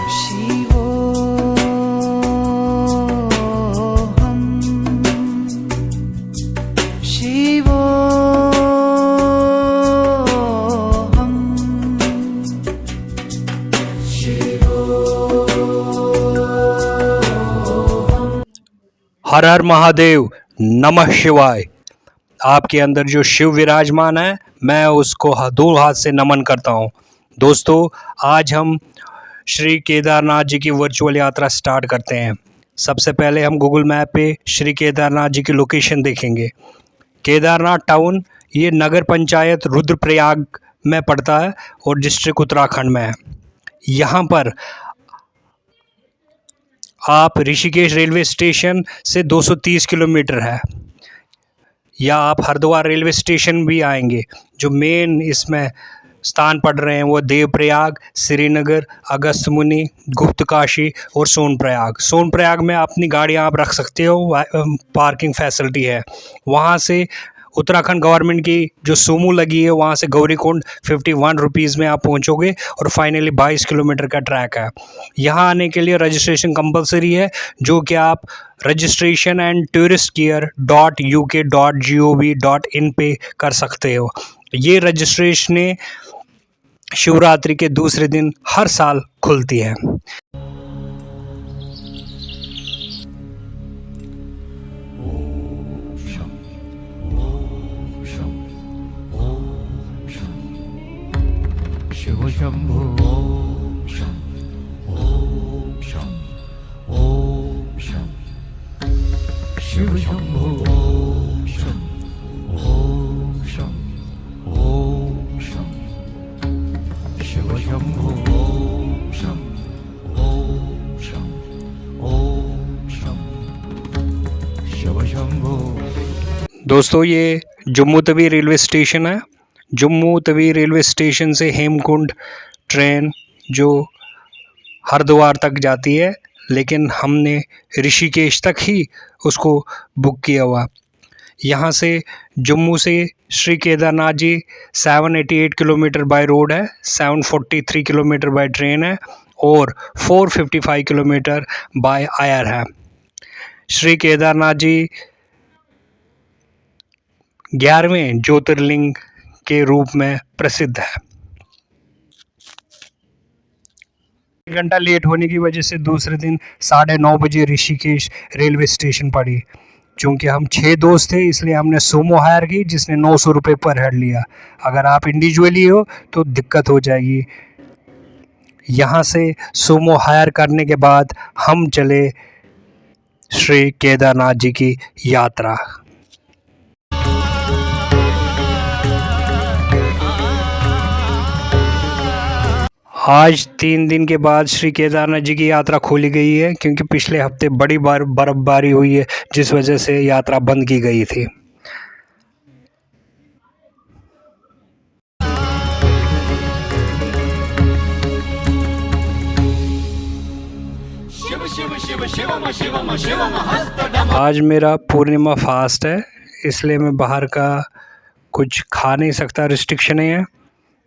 शिवोऽहं शिवोऽहं हर हर महादेव, नमः शिवाय। आपके अंदर जो शिव विराजमान है, मैं उसको दो हाथ से नमन करता हूँ। दोस्तों, आज हम श्री केदारनाथ जी की वर्चुअल यात्रा स्टार्ट करते हैं। सबसे पहले हम गूगल मैप पे श्री केदारनाथ जी की लोकेशन देखेंगे। केदारनाथ टाउन ये नगर पंचायत रुद्रप्रयाग में पड़ता है और डिस्ट्रिक्ट उत्तराखंड में है। यहाँ पर आप ऋषिकेश रेलवे स्टेशन से 230 किलोमीटर है, या आप हरिद्वार रेलवे स्टेशन भी आएंगे। जो मेन इसमें स्थान पड़ रहे हैं वो देवप्रयाग, श्रीनगर, अगस्त्यमुनि, गुप्तकाशी और सोनप्रयाग। सोनप्रयाग में अपनी गाड़ियाँ आप रख सकते हो, पार्किंग फैसिलिटी है। वहाँ से उत्तराखंड गवर्नमेंट की जो सोमो लगी है, वहाँ से गौरीकुंड 51 रुपीज़ में आप पहुँचोगे और फाइनली 22 किलोमीटर का ट्रैक है। यहाँ आने के लिए रजिस्ट्रेशन कंपलसरी है, जो कि आप registration@touristgear.uk.gov.in पे कर सकते हो। ये रजिस्ट्रेशन शिवरात्रि के दूसरे दिन हर साल खुलती है। शिव शंभो ओम शं ओम शं ओम शं शिव शंभो ओम शं ओम शं ओम शं शिव शंभो ओम शं ओम शं ओम शं शिव शंभो। दोस्तों, ये जम्मू तवी रेलवे स्टेशन है। जम्मू तवी रेलवे स्टेशन से हेमकुंड ट्रेन जो हरिद्वार तक जाती है, लेकिन हमने ऋषिकेश तक ही उसको बुक किया हुआ। यहाँ से जम्मू से Shri Kedarnath ji 788 kilometre by road है, 743 किलोमीटर बाय ट्रेन है और 455 किलोमीटर बाय एयर है। श्री केदारनाथ जी 11वें ज्योतिर्लिंग के रूप में प्रसिद्ध है। 1 घंटा लेट होने की वजह से दूसरे दिन 9:30 बजे ऋषिकेश रेलवे स्टेशन पड़ी। चूँकि हम 6 दोस्त थे, इसलिए हमने सोमो हायर की, जिसने 900 रुपये पर हेड लिया। अगर आप इंडिविजुअली हो तो दिक्कत हो जाएगी। यहाँ से सोमो हायर करने के बाद हम चले श्री केदारनाथ जी की यात्रा। आज 3 दिन के बाद श्री केदारनाथ जी की यात्रा खोली गई है, क्योंकि पिछले हफ्ते बड़ी बर्फबारी हुई है, जिस वजह से यात्रा बंद की गई थी। आज मेरा पूर्णिमा फास्ट है, इसलिए मैं बाहर का कुछ खा नहीं सकता, रिस्ट्रिक्शन है,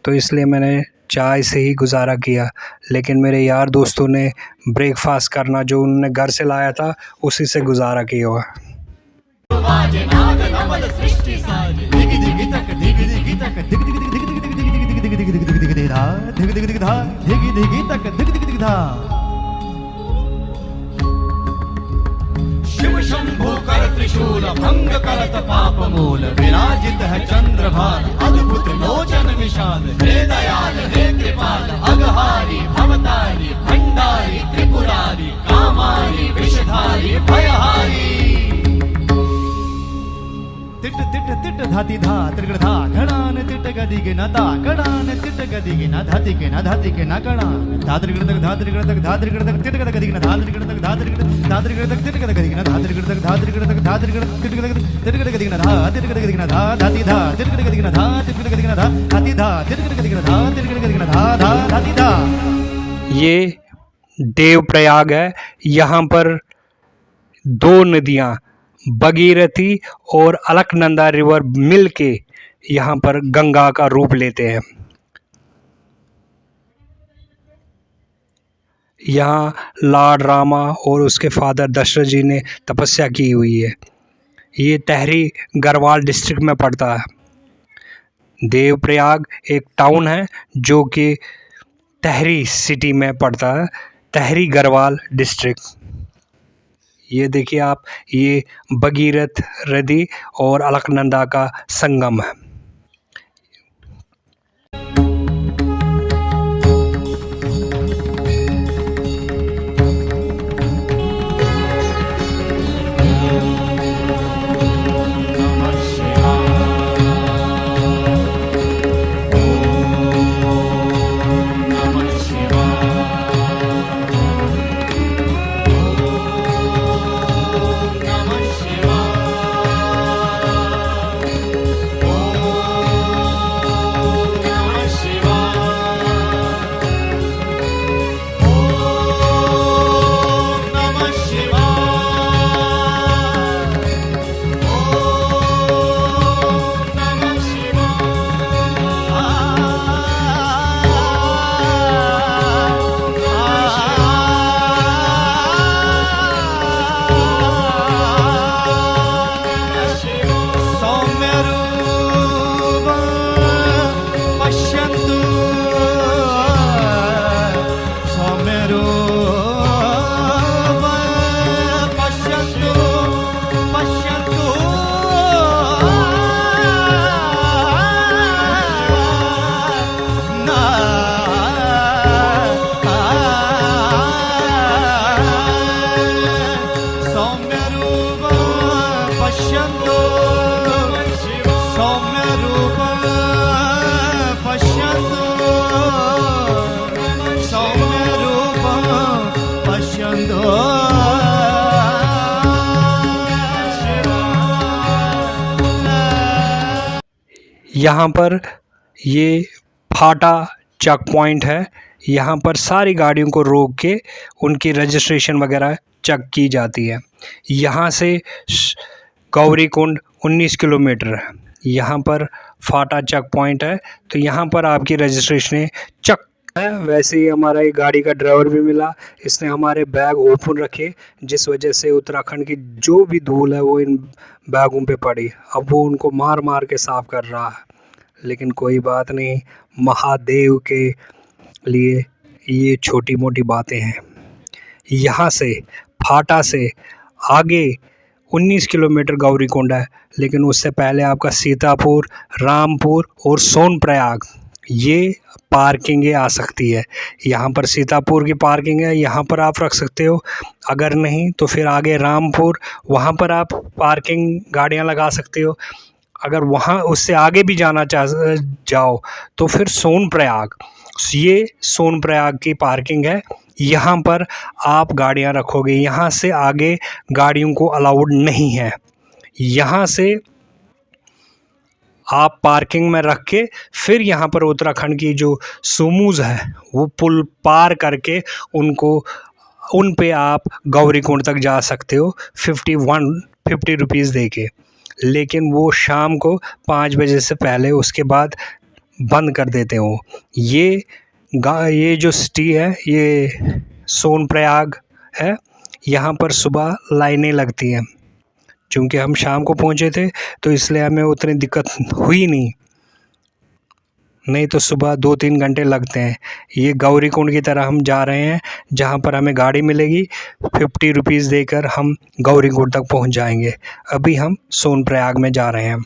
तो इसलिए मैंने चाय से ही गुजारा किया। लेकिन मेरे यार दोस्तों ने ब्रेकफास्ट करना जो उन्होंने घर से लाया था, उसी से गुजारा किया हुआ। शिव शंभो कर त्रिशूल भंग करत पाप मूल विराजित है चंद्रभान अद्भुत लोचन विशाल हे दयाल हे कृपाल अघहारी भवतारी भंडारी त्रिपुरारी कामारी विषधारी भयहारी। तिट तिट तिट धाति धा त्रिगण धा घड़ान तिट गदि के नता घड़ान तिट गदि के न धाति के न धाति के न घड़ान धात्रिगण तक धात्रिगण तक धात्रिगण तक तिट गद गदि के न धात्रिगण तक धात्रिगण धात्रिगण तक तिट गद गदि के न धात्रिगण तक धात्रिगण तक धात्रिगण तिट गद तिट गद गदि के न धा तिट गद गदि के न धा धाति धा तिट गद गदि के न धा तिट गद गदि के न धा धाति धा तिट गद गदि के न धा तिट गद गदि के न धा धा धाति धा। ये देवप्रयाग है। यहाँ पर 2 नदियाँ भगीरथी और अलकनंदा रिवर मिल के यहाँ पर गंगा का रूप लेते हैं। यहाँ लॉर्ड रामा और उसके फादर दशरथ जी ने तपस्या की हुई है। ये टहरी गढ़वाल डिस्ट्रिक्ट में पड़ता है। देवप्रयाग एक टाउन है जो कि टहरी सिटी में पड़ता है, टहरी गढ़वाल डिस्ट्रिक्ट। ये देखिए आप, ये भगीरथ नदी और अलकनंदा का संगम है। यहाँ पर ये फाटा चेक पॉइंट है। यहाँ पर सारी गाड़ियों को रोक के उनकी रजिस्ट्रेशन वगैरह चेक की जाती है। यहाँ से गौरीकुंड 19 किलोमीटर है। यहाँ पर फाटा चेक पॉइंट है, तो यहाँ पर आपकी रजिस्ट्रेशन चेक है। वैसे ही हमारा एक गाड़ी का ड्राइवर भी मिला, इसने हमारे बैग ओपन रखे, जिस वजह से उत्तराखंड की जो भी धूल है वो इन बैगों पे पड़ी। अब वो उनको मार मार के साफ़ कर रहा है, लेकिन कोई बात नहीं, महादेव के लिए ये छोटी मोटी बातें हैं। यहाँ से फाटा से आगे 19 किलोमीटर गौरीकुंड है, लेकिन उससे पहले आपका सीतापुर, रामपुर और सोनप्रयाग ये पार्किंगें आ सकती है। यहाँ पर सीतापुर की पार्किंग है, यहाँ पर आप रख सकते हो। अगर नहीं तो फिर आगे रामपुर, वहाँ पर आप पार्किंग गाड़ियाँ लगा सकते हो। अगर वहाँ उससे आगे भी जाना जाओ तो फिर सोनप्रयाग, ये सोनप्रयाग की पार्किंग है, यहाँ पर आप गाड़ियाँ रखोगे। यहाँ से आगे गाड़ियों को अलाउड नहीं है। यहाँ से आप पार्किंग में रख के फिर यहाँ पर उत्तराखंड की जो सुमूज है वो पुल पार करके उन पे आप गौरीकुंड तक जा सकते हो 50 रुपीज़ दे के। लेकिन वो शाम को 5 बजे से पहले, उसके बाद बंद कर देते हो। ये जो सिटी है ये सोनप्रयाग है, यहाँ पर सुबह लाइनें लगती हैं। चूँकि हम शाम को पहुँचे थे तो इसलिए हमें उतनी दिक्कत हुई नहीं तो सुबह 2-3 घंटे लगते हैं। ये गौरीकुंड की तरह हम जा रहे हैं, जहाँ पर हमें गाड़ी मिलेगी 50 रुपीज़ देकर हम गौरीकुंड तक पहुँच जाएंगे। अभी हम सोनप्रयाग में जा रहे हैं।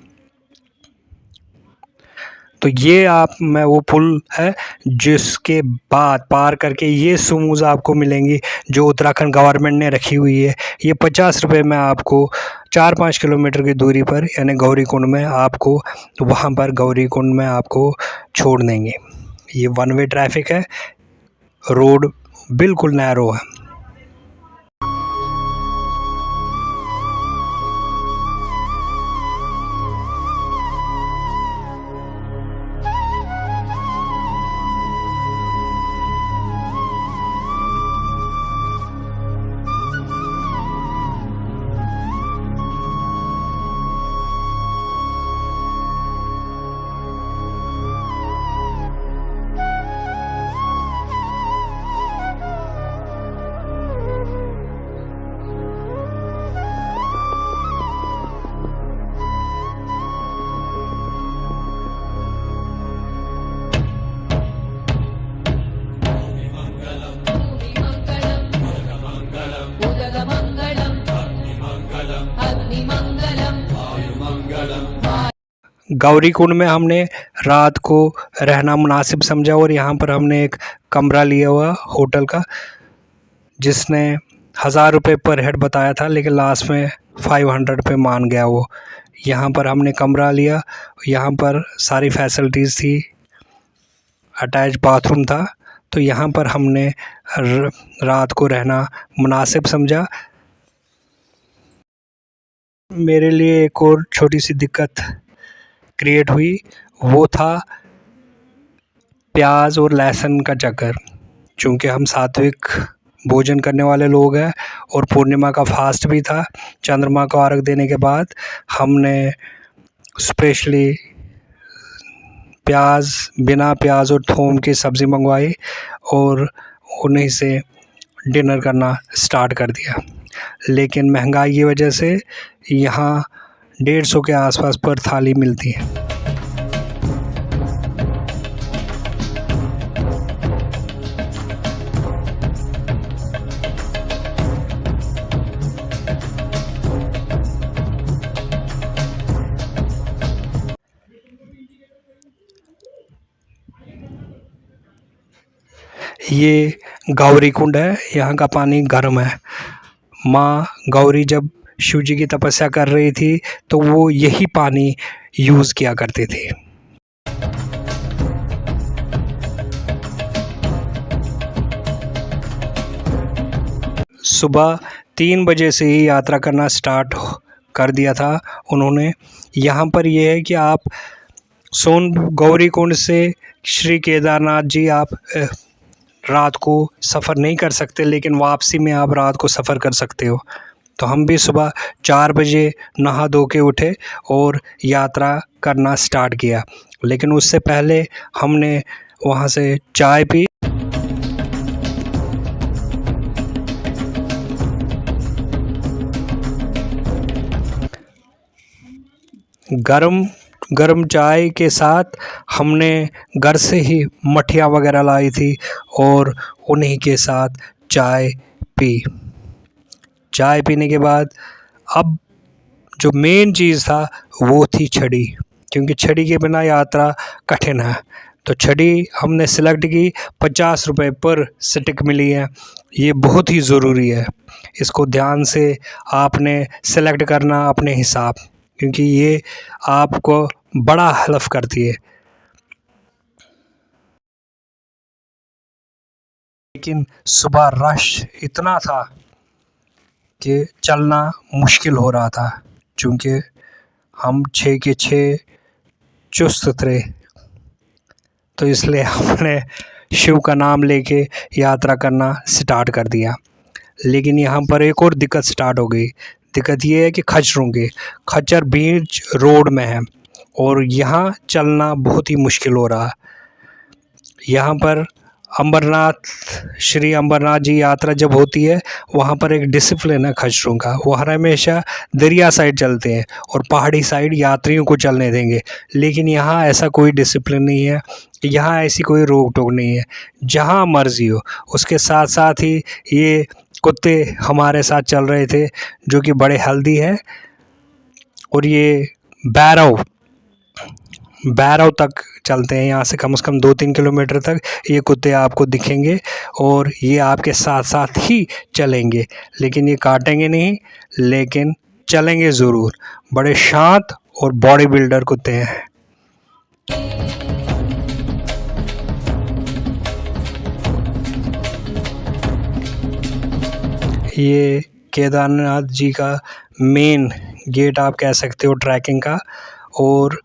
तो ये मैं वो पुल है जिसके बाद पार करके ये सुमूज आपको मिलेंगी जो उत्तराखंड गवर्नमेंट ने रखी हुई है। ये 50 रुपये में आपको 4-5 किलोमीटर की दूरी पर, यानी गौरीकुंड में, आपको वहाँ पर गौरीकुंड में आपको छोड़ देंगे। ये 1 वे ट्रैफिक है, रोड बिल्कुल नैरो है। गौरीकुंड में हमने रात को रहना मुनासिब समझा और यहाँ पर हमने एक कमरा लिया हुआ होटल का, जिसने 1000 रुपये पर हेड बताया था, लेकिन लास्ट में 500 पे मान गया वो। यहाँ पर हमने कमरा लिया, यहाँ पर सारी फैसिलिटीज़ थी, अटैच बाथरूम था, तो यहाँ पर हमने रात को रहना मुनासिब समझा। मेरे लिए एक और छोटी सी दिक्कत क्रिएट हुई, वो था प्याज और लहसुन का चक्कर। चूँकि हम सात्विक भोजन करने वाले लोग हैं और पूर्णिमा का फास्ट भी था, चंद्रमा को अर्घ देने के बाद हमने स्पेशली बिना प्याज और थूम की सब्ज़ी मंगवाई और उन्हीं से डिनर करना स्टार्ट कर दिया। लेकिन महंगाई की वजह से यहाँ 150 के आसपास पर थाली मिलती है। ये गौरीकुंड है, यहाँ का पानी गर्म है। माँ गौरी जब शिव जी की तपस्या कर रही थी तो वो यही पानी यूज़ किया करते थे। सुबह 3 बजे से ही यात्रा करना स्टार्ट कर दिया था उन्होंने। यहाँ पर यह है कि आप गौरीकुंड से श्री केदारनाथ जी आप रात को सफ़र नहीं कर सकते, लेकिन वापसी में आप रात को सफ़र कर सकते हो। तो हम भी सुबह 4 बजे नहा धो के उठे और यात्रा करना स्टार्ट किया, लेकिन उससे पहले हमने वहाँ से चाय पी। गरम चाय के साथ हमने घर से ही मठिया वगैरह लाई थी और उन्हीं के साथ चाय पी। चाय पीने के बाद अब जो मेन चीज़ था वो थी छड़ी, क्योंकि छड़ी के बिना यात्रा कठिन है। तो छड़ी हमने सिलेक्ट की, 50 रुपये पर स्टिक मिली है। ये बहुत ही ज़रूरी है, इसको ध्यान से आपने सेलेक्ट करना अपने हिसाब, क्योंकि ये आपको बड़ा हेल्प करती है। लेकिन सुबह रश इतना था कि चलना मुश्किल हो रहा था, क्योंकि हम 6 के 6 चुस्त थे। तो इसलिए हमने शिव का नाम लेके यात्रा करना स्टार्ट कर दिया। लेकिन यहाँ पर एक और दिक्कत स्टार्ट हो गई। दिक्कत ये है कि खच्चर बीच रोड में है और यहाँ चलना बहुत ही मुश्किल हो रहा है। यहाँ पर श्री अमरनाथ जी यात्रा जब होती है, वहाँ पर एक डिसिप्लिन है खच्चरों का। वो हर हमेशा दरिया साइड चलते हैं और पहाड़ी साइड यात्रियों को चलने देंगे। लेकिन यहाँ ऐसा कोई डिसिप्लिन नहीं है, यहाँ ऐसी कोई रोक टोक नहीं है, जहाँ मर्जी हो। उसके साथ साथ ही ये कुत्ते हमारे साथ चल रहे थे, जो कि बड़े हेल्दी है। और ये बैरव तक चलते हैं, यहाँ से कम 2-3 किलोमीटर तक ये कुत्ते आपको दिखेंगे और ये आपके साथ साथ ही चलेंगे। लेकिन ये काटेंगे नहीं, लेकिन चलेंगे ज़रूर। बड़े शांत और बॉडी बिल्डर कुत्ते हैं। ये केदारनाथ जी का मेन गेट आप कह सकते हो ट्रैकिंग का, और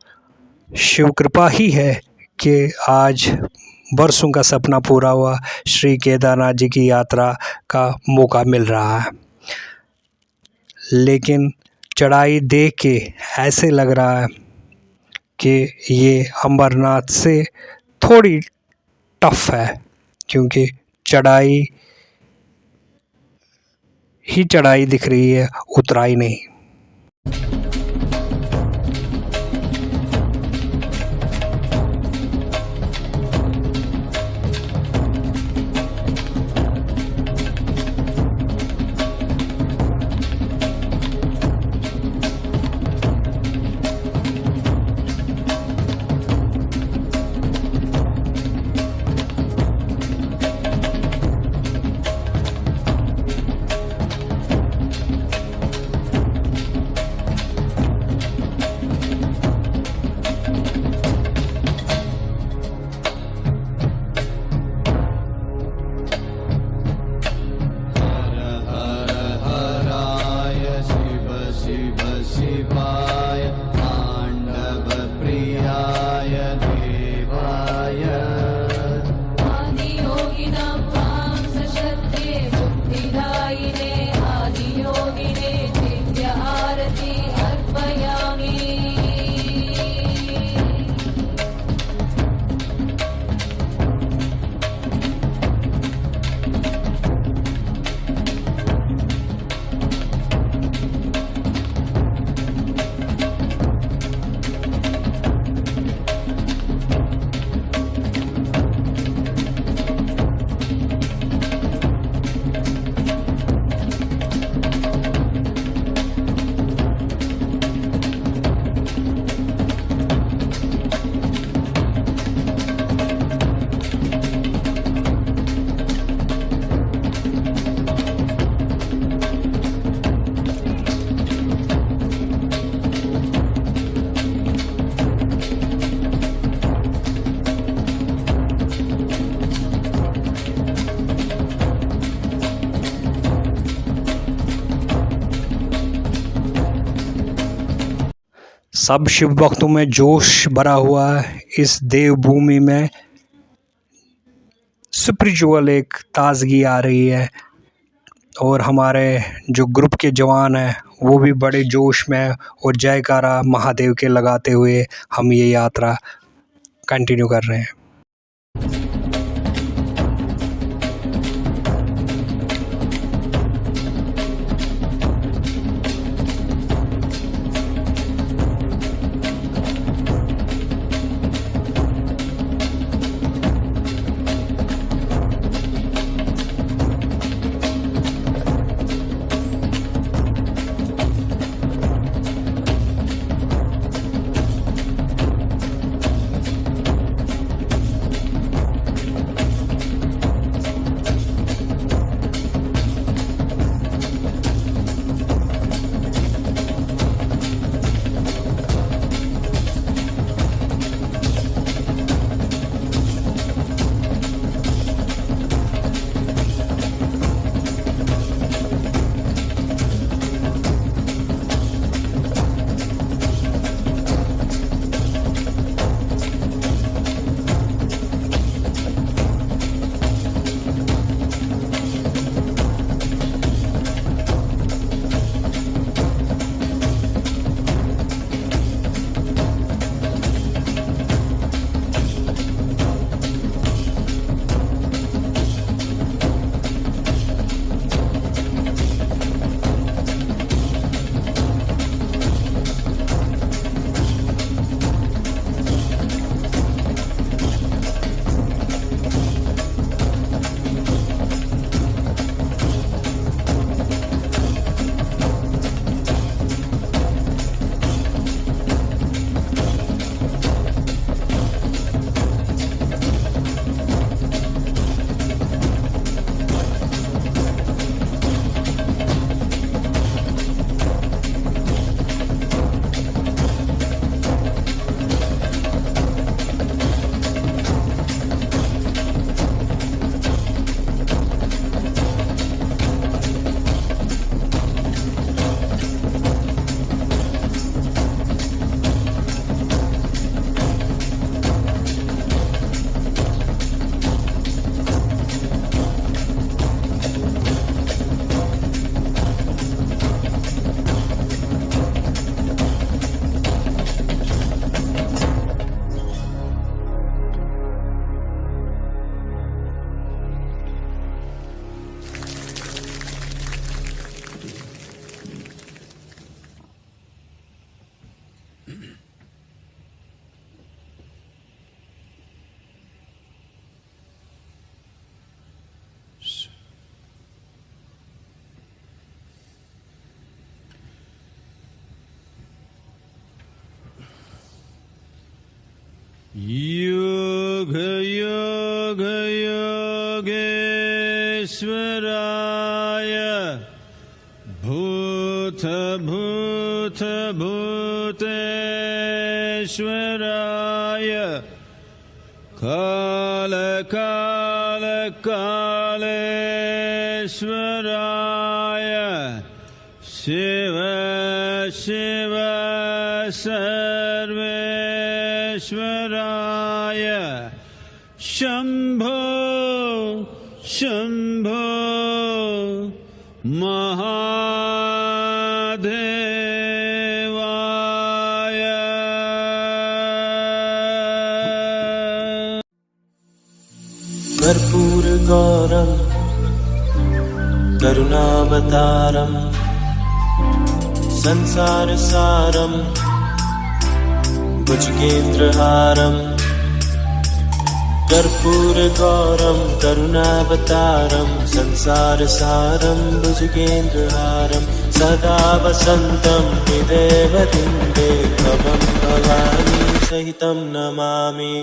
शिव कृपा ही है कि आज बरसों का सपना पूरा हुआ, श्री केदारनाथ जी की यात्रा का मौका मिल रहा है। लेकिन चढ़ाई देख के ऐसे लग रहा है कि ये अमरनाथ से थोड़ी टफ है, क्योंकि चढ़ाई ही चढ़ाई दिख रही है, उतराई नहीं। सब शिव भक्तों में जोश भरा हुआ है। इस देवभूमि में स्पिरिचुअल एक ताजगी आ रही है और हमारे जो ग्रुप के जवान हैं वो भी बड़े जोश में और जयकारा महादेव के लगाते हुए हम ये यात्रा कंटिन्यू कर रहे हैं। योग योग योगेश्वराय भूत भूत भूतेश्वराय काल काल कालेश्वराय शिव शिव सर्वेश्वराय शंभो शंभो महादेवाय। कर्पूरगौरं करुणावतारं संसारसारं भुजगेन्द्रहारं कर्पूरगौरं करुणावतारं संसारसारं भुजगेन्द्रहारं सदा वसन्तं हृदयवृन्दे भवं भवानी सहितं नमामि।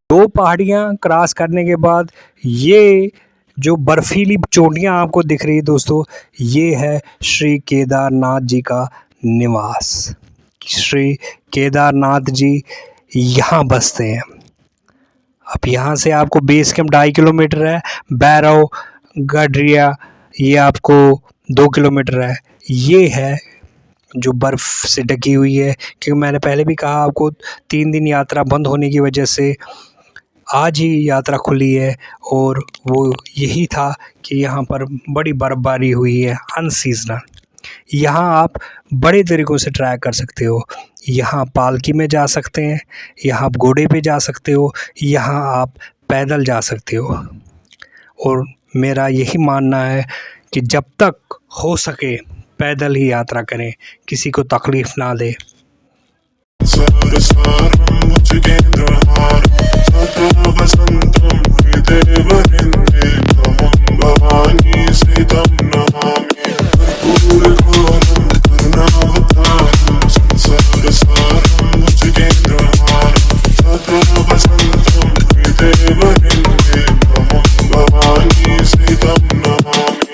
दो पहाड़ियाँ क्रॉस करने के बाद ये जो बर्फीली चोटियाँ आपको दिख रही है दोस्तों, ये है श्री केदारनाथ जी का निवास। श्री केदारनाथ जी यहाँ बसते हैं। अब यहाँ से आपको बेस कैंप 2.5 किलोमीटर है, बैरव गडरिया ये आपको 2 किलोमीटर है। ये है जो बर्फ़ से ढकी हुई है, क्योंकि मैंने पहले भी कहा आपको 3 दिन यात्रा बंद होने की वजह से आज ही यात्रा खुली है। और वो यही था कि यहाँ पर बड़ी बर्फ़बारी हुई है अनसीज़नल। यहाँ आप बड़े तरीक़ों से ट्राई कर सकते हो। यहाँ पालकी में जा सकते हैं, यहाँ आप घोड़े पे जा सकते हो, यहाँ आप पैदल जा सकते हो। और मेरा यही मानना है कि जब तक हो सके पैदल ही यात्रा करें, किसी को तकलीफ़ ना दें। संसारसारं भुजगेन्द्रहारं सदा वसन्तं हृदयवृन्दे त्वं भवानी सहितं नमामि कर्पूरघोरं करुणावतारं संसारसारं भुजगेन्द्रहारं सदा वसन्तं हृदयवृन्दे त्वं भवानी सहितं नमामि।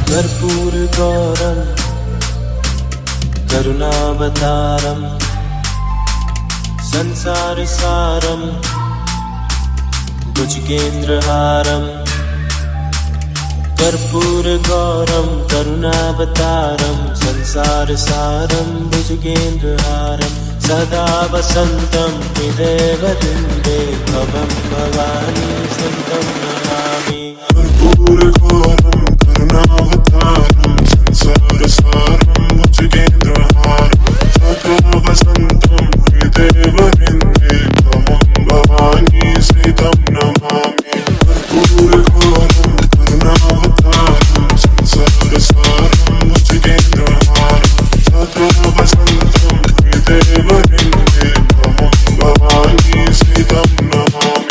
कर्पूरगौरं करुणावतारं संसारसारं भुजगेन्द्रहारं कर्पूरगौरं करुणावतारं संसारसारं भुजगेन्द्रहारं सदा वसन्तं हृदयवृन्दे भवं भवानी सहितं नमामि। कर्पूरगौरं करुणावतारं संसारसारं भुजगेन्द्रहारं सदा वसन्तं हृदयवृन्दे त्वं भवानी सहितं नमामि। कर्पूरगौरं करुणावतारं संसारसारं भुजगेन्द्रहारं सदा वसन्तं हृदयवृन्दे त्वं भवानी सहितं नमामि।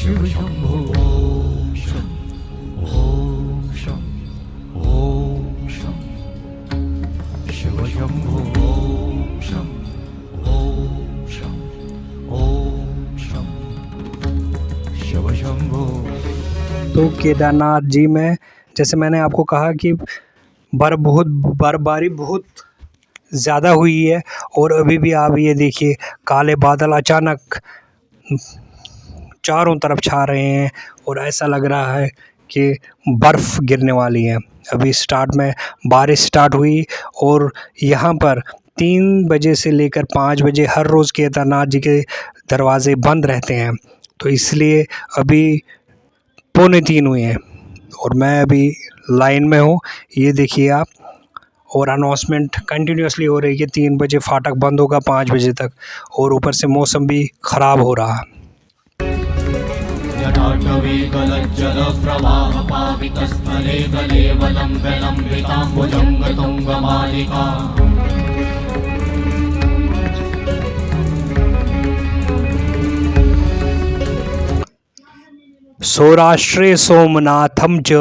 शिव शंभो ओम शं ओम शं ओम शं शिव शंभो ओम शं ओम शं ओम शं शिव शंभो। तो केदारनाथ जी में जैसे मैंने आपको कहा कि बर्फबारी बहुत ज़्यादा हुई है। और अभी भी आप ये देखिए काले बादल अचानक चारों तरफ छा रहे हैं और ऐसा लग रहा है कि बर्फ़ गिरने वाली है। अभी स्टार्ट में बारिश स्टार्ट हुई और यहाँ पर 3 बजे से लेकर 5 बजे हर रोज़ केदारनाथ जी के दरवाज़े बंद रहते हैं। तो इसलिए अभी 2:45 हुए हैं और मैं अभी लाइन में हूँ, ये देखिए आप। और अनाउंसमेंट कंटिन्यूसली हो रही है कि 3 बजे फाटक बंद होगा 5 बजे तक। और ऊपर से मौसम भी ख़राब हो रहा है। जटाटवीकलज्जलप्रवाह पावितस्थले गलेवलम्बिताम्बुजङ्गतुङ्गमालिका सौराष्ट्रे सोमनाथं च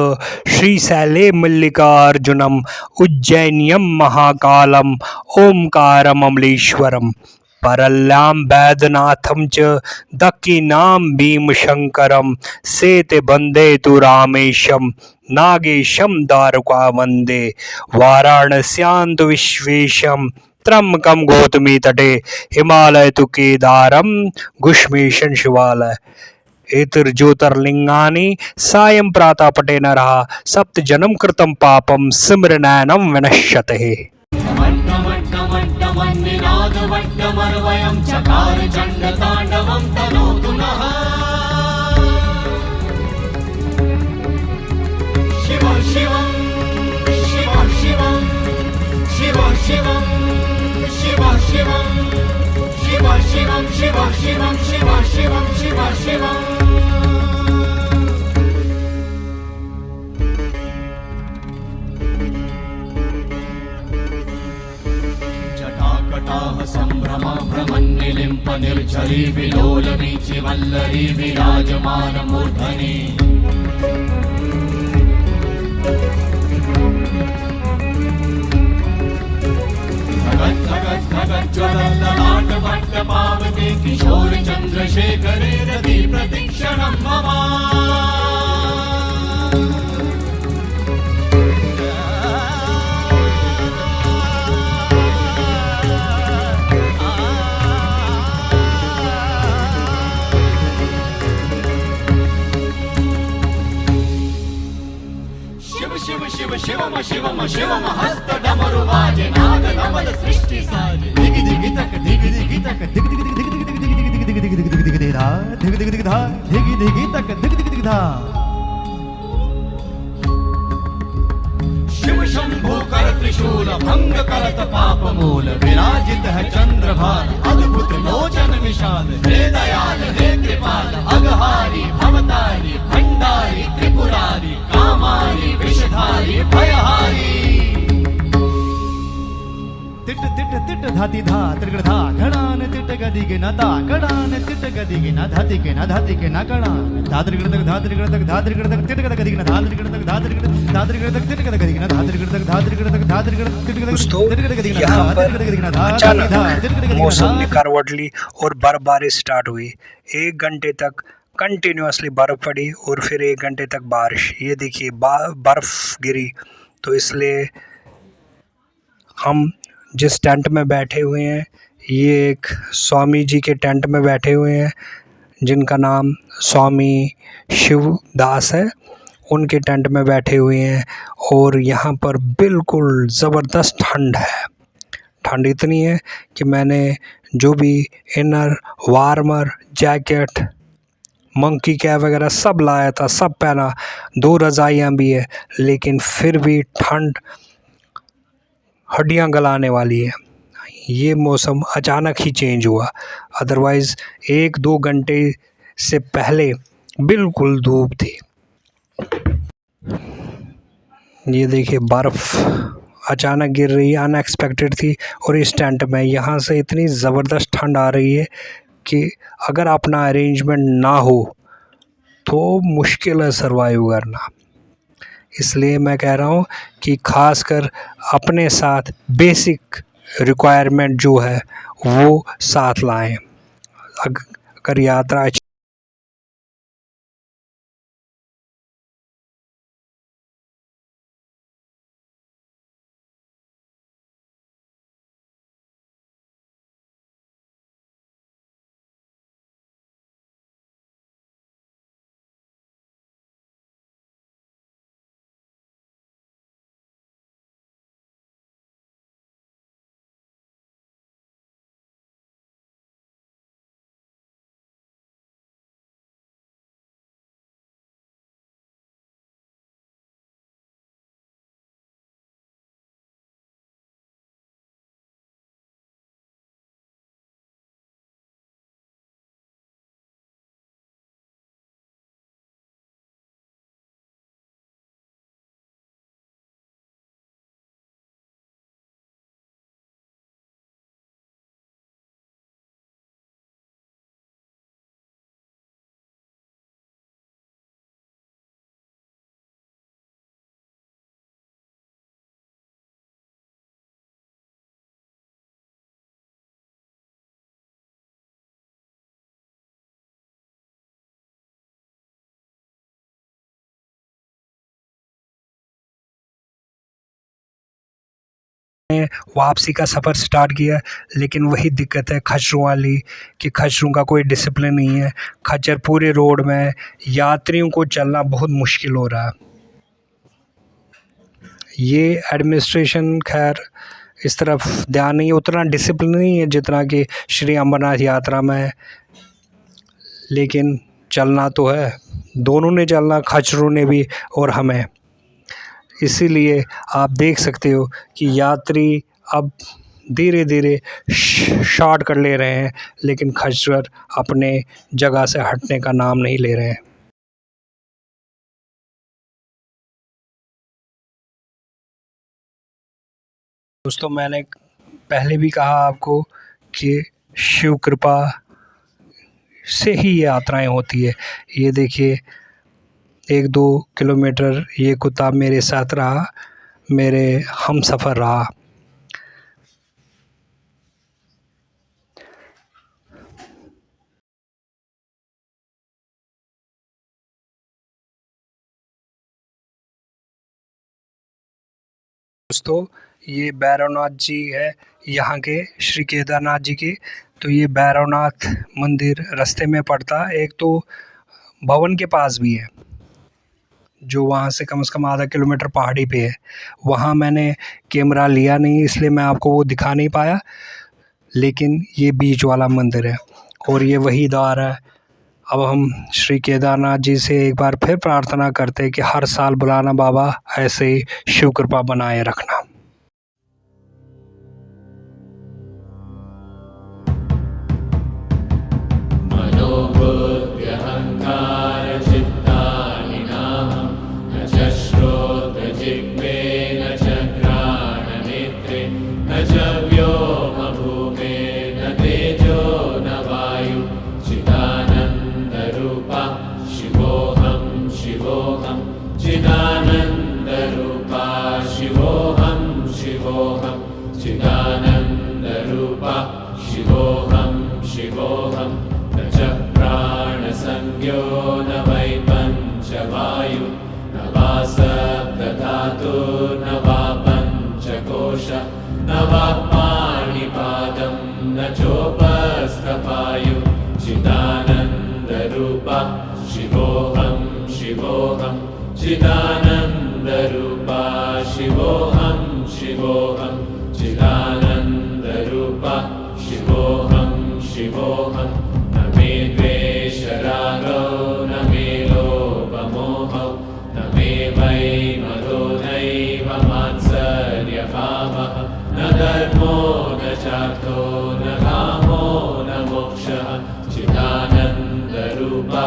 श्रीशैले मल्लिकार्जुनम उज्जैन्यं महाकालम ओंकारममलेश्वरम परल्यां वैद्यनाथं च दक्खिनां भीमशंकरं सेते वन्दे तु रामेशं नागेशं द्वारका वन्दे वाराणस्यां तु विश्वेशं त्र्यंबकं गौतमी तटे हिमालय तु केदारं घुष्मेशं शिवालय एतिर्ज्योतिर्लिंगानि सायं प्रातः पटे नरः सप्त जन्म कृतं पापं स्मृणैनं विनश्यते। डमड्डमड्डमन्निनादवड्डमर्वयं चकार चण्डताण्डवं तनोतु नः शिव शिवं शिव शिवं शिव शिवं शिव शिवं शिव शिवं शिव शिवं शिव शिवं शिव शिवम् जटाकटाह सम्भ्रम भ्रमन्निलिम्प निर्झरी विलोल वीचि वल्लरी विराजमान मूर्धनि ज्वलल्ललाट भट्ट पावते किशोर चन्द्रशेखरे रति प्रतीक्षणं मम शिव शिव शिव शिवम शिवम शिवम हस्त डमरु वाजे नाद नवल सृष्टि साजे दिगि दिगि तक दिगि दिगि तक दिगि दिगि दिगि दिगि दिगि दिगि दिगि दिगि दिगि दिगि धा दिगि दिगि दिगि धा दिगि दिगि तक दिगि दिगि दिगि धा शिव शंभो कर त्रिशूल भंग करत पाप मूल विराजित है चंद्रभान अद्भुत लोचन विशाल हे दयाल हे कृपाल अघहारी भवतारी भंडारी त्रिपुरारी कामारी विषधारी भयहारी तिट तिट तिट धाति धा त्रिगण धा घड़ान तिट गदि के न ता घड़ान तिट गदि के न धाति के न धाति के न घड़ान धात्रिगण तक धात्रिगण तक धात्रिगण तक तिट गद गदि के न धात्रिगण तक धात्रिगण तक तिट गद गदि के न धात्रिगण तक धात्रिगण तक धात्रिगण तिट गद दोस्तों तिट गद गदि के न यहाँ पर धात्रिगण गदि के न अचानक धात्रिगण मौसम में करवट ली और बर्फबारी स्टार्ट हुई। 1 घंटे तक कंटिन्यूअसली बर्फ पड़ी और फिर 1 घंटे तक बारिश। ये देखिए बर्फ गिरी। तो इसलिए हम जिस टेंट में बैठे हुए हैं ये एक स्वामी जी के टेंट में बैठे हुए हैं जिनका नाम स्वामी शिवदास है। उनके टेंट में बैठे हुए हैं और यहाँ पर बिल्कुल ज़बरदस्त ठंड है। ठंड इतनी है कि मैंने जो भी inner warmer jacket monkey cap वगैरह सब लाया था सब पहना। 2 रज़ाइयाँ भी है लेकिन फिर भी ठंड हड्डियां गलाने वाली है। ये मौसम अचानक ही चेंज हुआ, अदरवाइज़ 1-2 घंटे से पहले बिल्कुल धूप थी। ये देखिए बर्फ़ अचानक गिर रही है, अनएक्सपेक्टेड थी। और इस टेंट में यहाँ से इतनी ज़बरदस्त ठंड आ रही है कि अगर अपना अरेंजमेंट ना हो तो मुश्किल है सर्वाइव करना। इसलिए मैं कह रहा हूँ कि ख़ासकर अपने साथ बेसिक रिक्वायरमेंट जो है वो साथ लाएं। अगर यात्रा वापसी का सफ़र स्टार्ट किया, लेकिन वही दिक्कत है खच्चरों वाली कि खच्चरों का कोई डिसिप्लिन नहीं है। खच्चर पूरे रोड में, यात्रियों को चलना बहुत मुश्किल हो रहा है। ये एडमिनिस्ट्रेशन खैर इस तरफ ध्यान नहीं है, उतना डिसिप्लिन नहीं है जितना कि श्री अमरनाथ यात्रा में है। लेकिन चलना तो है, दोनों ने चलना, खच्चरों ने भी और हमें। इसीलिए आप देख सकते हो कि यात्री अब धीरे धीरे शॉर्ट कर ले रहे हैं, लेकिन खच्चर अपने जगह से हटने का नाम नहीं ले रहे हैं। दोस्तों, मैंने पहले भी कहा आपको कि शिव कृपा से ही ये यात्राएं होती है। ये देखिए 1-2 किलोमीटर ये कुत्ता मेरे साथ रहा, मेरे हम सफ़र रहा। दोस्तों, ये भैरवनाथ जी है यहाँ के, श्री केदारनाथ जी के। तो ये भैरवनाथ मंदिर रास्ते में पड़ता है, एक तो भवन के पास भी है जो वहाँ से कम आधा किलोमीटर पहाड़ी पे है। वहाँ मैंने कैमरा लिया नहीं, इसलिए मैं आपको वो दिखा नहीं पाया। लेकिन ये बीच वाला मंदिर है और ये वही द्वार है। अब हम श्री केदारनाथ जी से एक बार फिर प्रार्थना करते हैं कि हर साल बुलाना बाबा, ऐसे ही शिव कृपा बनाए रखना। शिवोऽहं न च प्राणसंज्ञो न वै पञ्चवायु न वा सप्तधातुर्न वा पञ्चकोश न वा पाणिपादं न चोपस्थपायु चिदानन्दरूपा शिवोऽहं शिवोऽहं चिदानन्दरूपा शिवोऽहं शिवोऽहं चिदानन्दरूपा शिवोऽहं शिवोऽहं न मे द्वेषरागो न मे लोभमोहौ न मे वै मदो नैव मात्सर्यभावः न धर्मो न चार्थो न कामो न मोक्षः चिदानन्दरूपा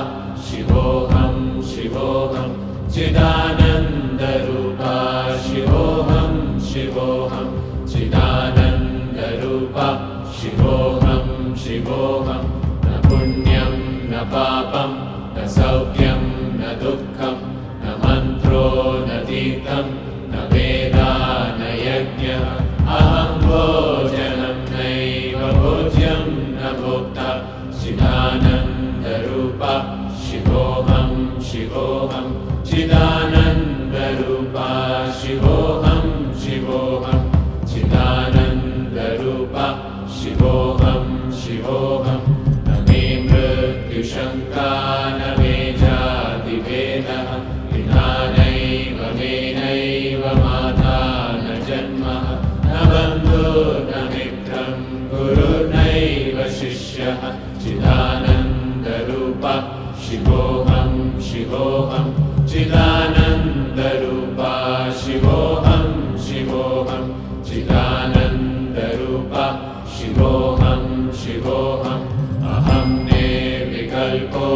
शिवोऽहं शिवोऽहं चिदानन्दरूपा शिवोऽहं शिवोऽहं चिदानन्दरूपा शिवोऽहं शिवोऽहं न पुण्यं न पापं न सौख्यं न दुःखं न मन्त्रो न तीर्थं न वेदा न यज्ञः अहं भोजनं नैव भोज्यं न भोक्ता चिदानन्दरूपा शिवोऽहं शिवोऽहं चिदानन्दरूपा शिवोऽहं शिवोऽहं चिदानन्दरूपा शिवोऽहं शिवोऽहं न मे मृत्युशङ्का न मे जातिभेदः पिता नैव मे नैव माता न जन्मः न बन्धुर्न मित्रं गुरुर्नैव शिष्यः चिदानन्दरूपा शिवोऽहं शिवोऽहं चिदानन्दरूपा शिवोऽहं शिवोऽहं चिदानन्दरूपा शिवोऽहं शिवोऽहं अहं निर्विकल्पो